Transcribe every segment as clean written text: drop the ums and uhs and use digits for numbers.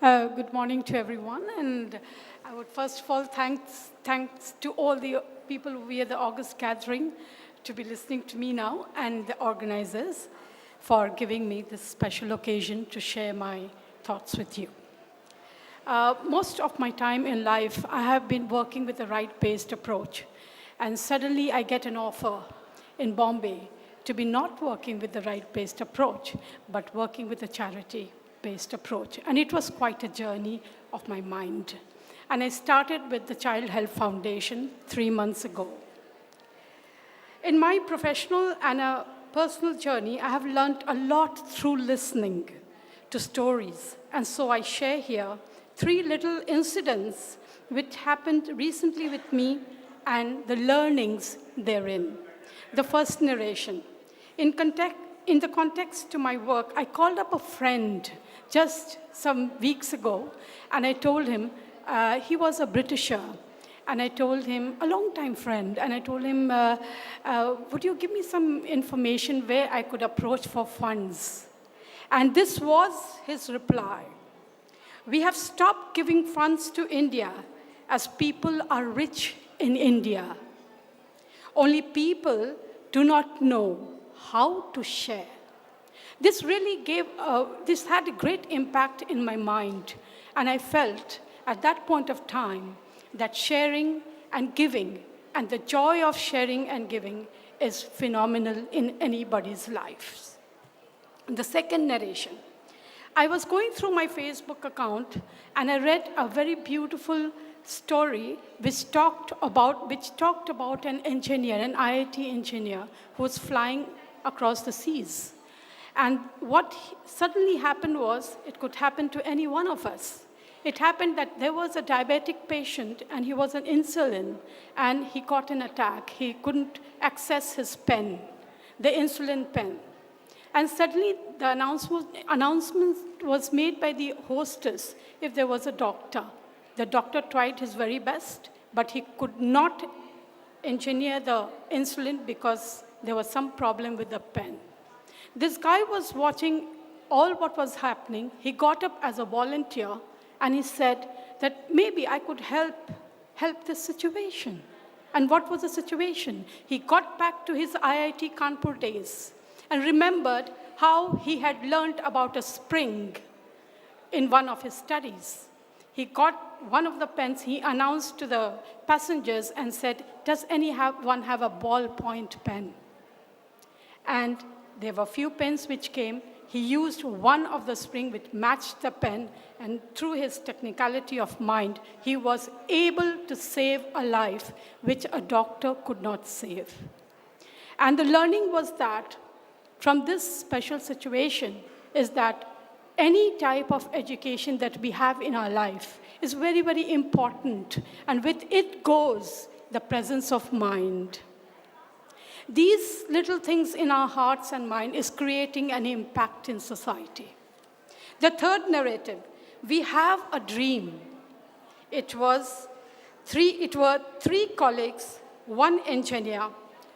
Good morning to everyone, and I would first of all thanks to all the people who were at the August gathering to be listening to me now, and the organizers for giving me this special occasion to share my thoughts with you. Most of my time in life, I have been working with a right-based approach, and suddenly I get an offer in Bombay to be not working with the right-based approach, but working with a charity-based approach. And it was quite a journey of my mind. And I started with the Child Health Foundation 3 months ago. In my professional and a personal journey, I have learned a lot through listening to stories. And so I share here 3 little incidents which happened recently with me and the learnings therein. The first narration. In the context to my work, I called up a friend just some weeks ago, and I told him, he was a Britisher, and I told him, a long-time friend, and I told him, would you give me some information where I could approach for funds? And this was his reply. We have stopped giving funds to India as people are rich in India. Only people do not know how to share. This really this had a great impact in my mind. And I felt at that point of time that sharing and giving and the joy of sharing and giving is phenomenal in anybody's lives. The second narration. I was going through my Facebook account and I read a very beautiful story which talked about an engineer, an IIT engineer who was flying across the seas. And what suddenly happened was, it could happen to any one of us. It happened that there was a diabetic patient and he was on insulin and he got an attack. He couldn't access his pen, the insulin pen. And suddenly the announcement was made by the hostess if there was a doctor. The doctor tried his very best, but he could not engineer the insulin because there was some problem with the pen. This guy was watching all what was happening. He got up as a volunteer and he said that maybe I could help this situation. And what was the situation? He got back to his IIT Kanpur days and remembered how he had learned about a spring in one of his studies. He got one of the pens, he announced to the passengers and said, does anyone have a ballpoint pen? And there were few pens which came. He used one of the spring which matched the pen, and through his technicality of mind, he was able to save a life which a doctor could not save. And the learning was that from this special situation is that any type of education that we have in our life is very, very important. And with it goes the presence of mind. These little things in our hearts and mind is creating an impact in society. The third narrative, we have a dream. It were 3 colleagues, 1 engineer,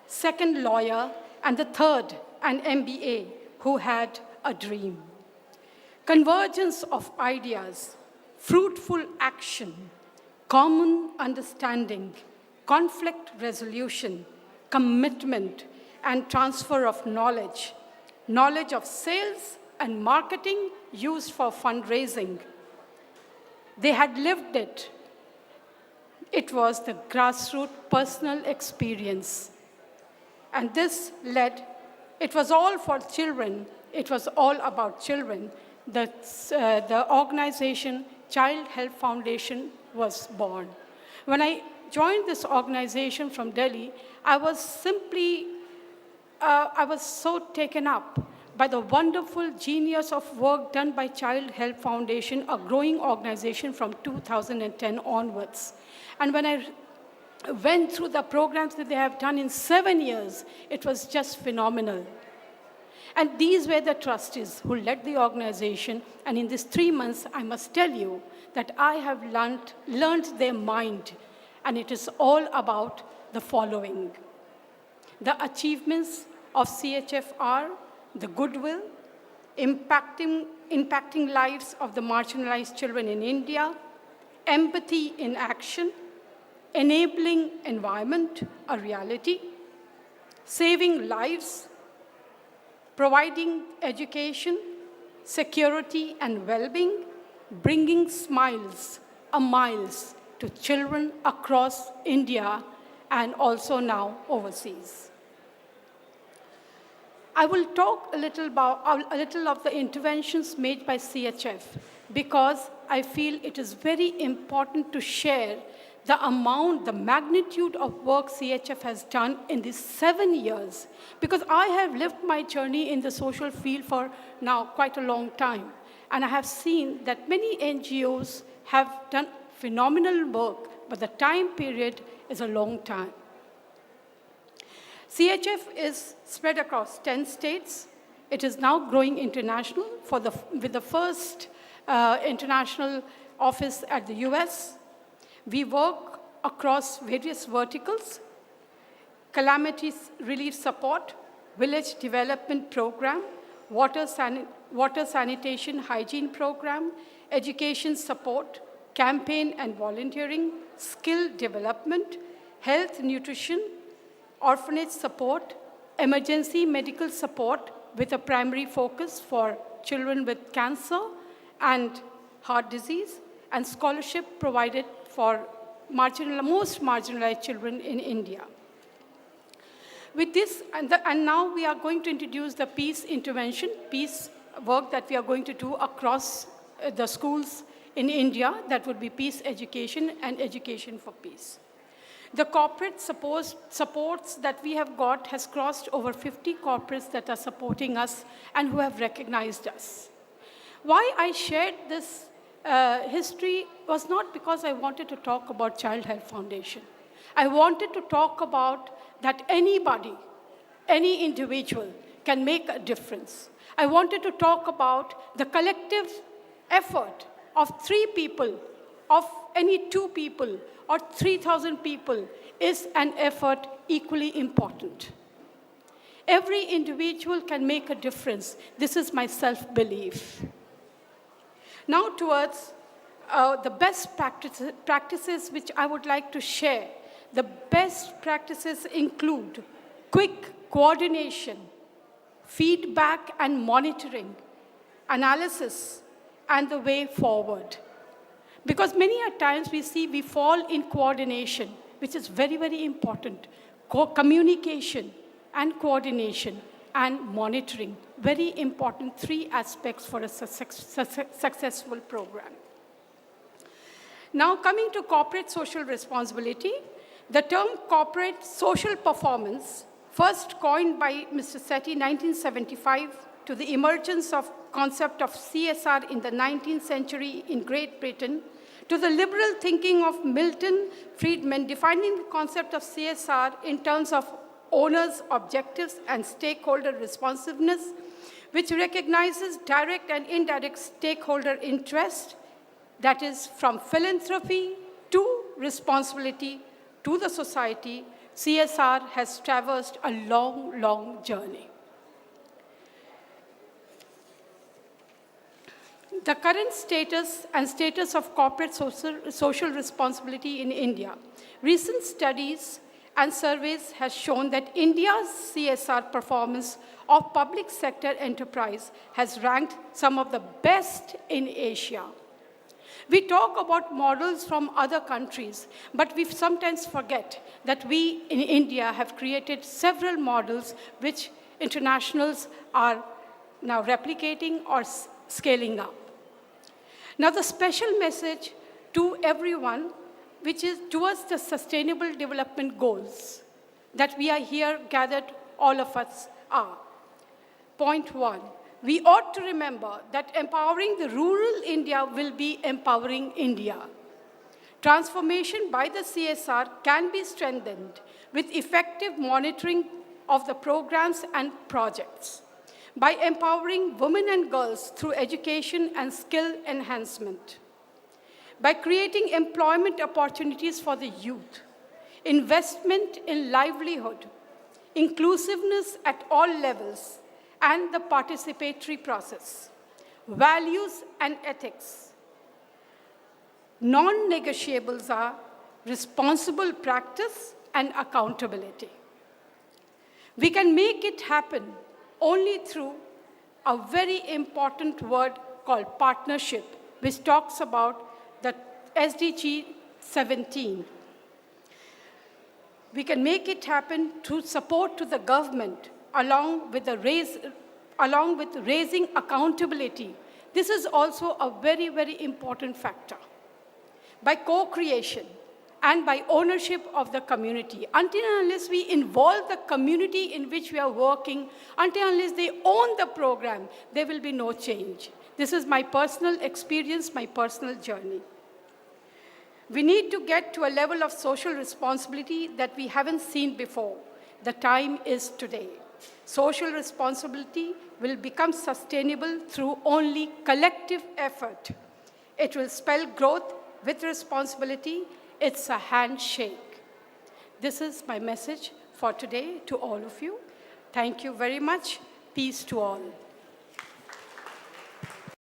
2nd lawyer, and the 3rd an MBA who had a dream. Convergence of ideas, fruitful action, common understanding, conflict resolution, commitment, and transfer of knowledge of sales and marketing used for fundraising. They had lived it. It was the grassroots personal experience. And this led, it was all for children. It was all about children. The organization, Child Health Foundation, was born. When I joined this organization from Delhi, I was so taken up by the wonderful genius of work done by Child Health Foundation, a growing organization from 2010 onwards. And when I went through the programs that they have done in 7 years, it was just phenomenal. And these were the trustees who led the organization. And in these 3 months, I must tell you that I have learned their mind. And it is all about the following: the achievements of CHFR, the goodwill, impacting lives of the marginalized children in India, empathy in action, enabling environment, a reality, saving lives, providing education, security, and well-being, bringing smiles, miles to children across India and also now overseas. I will talk a little of the interventions made by CHF because I feel it is very important to share the magnitude of work CHF has done in these 7 years, because I have lived my journey in the social field for now quite a long time, and I have seen that many NGOs have done phenomenal work, but the time period is a long time. CHF is spread across 10 states. It is now growing international with the first international office at the US. We work across various verticals: calamity relief support, village development program, water sanitation hygiene program, education support, campaign and volunteering, skill development, health nutrition, orphanage support, emergency medical support with a primary focus for children with cancer and heart disease, and scholarship provided for most marginalized children in India. With this, and now we are going to introduce the peace intervention, peace work that we are going to do across the schools in India. That would be peace education and education for peace. The corporate supports that we have got has crossed over 50 corporates that are supporting us and who have recognized us. Why I shared this history was not because I wanted to talk about Child Health Foundation. I wanted to talk about that anybody, any individual can make a difference. I wanted to talk about the collective effort of 3 people, of any 2 people, or 3,000 people is an effort equally important. Every individual can make a difference. This is my self-belief. Now towards the best practices which I would like to share. The best practices include quick coordination, feedback and monitoring, analysis, and the way forward. Because many a times we fall in coordination, which is very, very important. Communication and coordination and monitoring, very important 3 aspects for a successful program. Now coming to corporate social responsibility, the term corporate social performance, first coined by Mr. Sethi in 1975 to the emergence of concept of CSR in the 19th century in Great Britain, to the liberal thinking of Milton Friedman defining the concept of CSR in terms of owners' objectives and stakeholder responsiveness, which recognizes direct and indirect stakeholder interest, that is from philanthropy to responsibility to the society. CSR has traversed a long, long journey. The current status and status of corporate social responsibility in India. Recent studies and surveys have shown that India's CSR performance of public sector enterprise has ranked some of the best in Asia. We talk about models from other countries, but we sometimes forget that we in India have created several models which internationals are now replicating or scaling up. Now, the special message to everyone, which is towards the Sustainable Development Goals that we are here gathered, all of us are. Point 1, we ought to remember that empowering the rural India will be empowering India. Transformation by the CSR can be strengthened with effective monitoring of the programs and projects, by empowering women and girls through education and skill enhancement, by creating employment opportunities for the youth, investment in livelihood, inclusiveness at all levels, and the participatory process. Values and ethics. Non-negotiables are responsible practice and accountability. We can make it happen only through a very important word called partnership, which talks about the SDG 17. We can make it happen through support to the government, along with raising accountability. This is also a very, very important factor. By co-creation and by ownership of the community. Until and unless we involve the community in which we are working, until and unless they own the program, there will be no change. This is my personal experience, my personal journey. We need to get to a level of social responsibility that we haven't seen before. The time is today. Social responsibility will become sustainable through only collective effort. It will spell growth with responsibility. It's a handshake. This is my message for today to all of you. Thank you very much. Peace to all.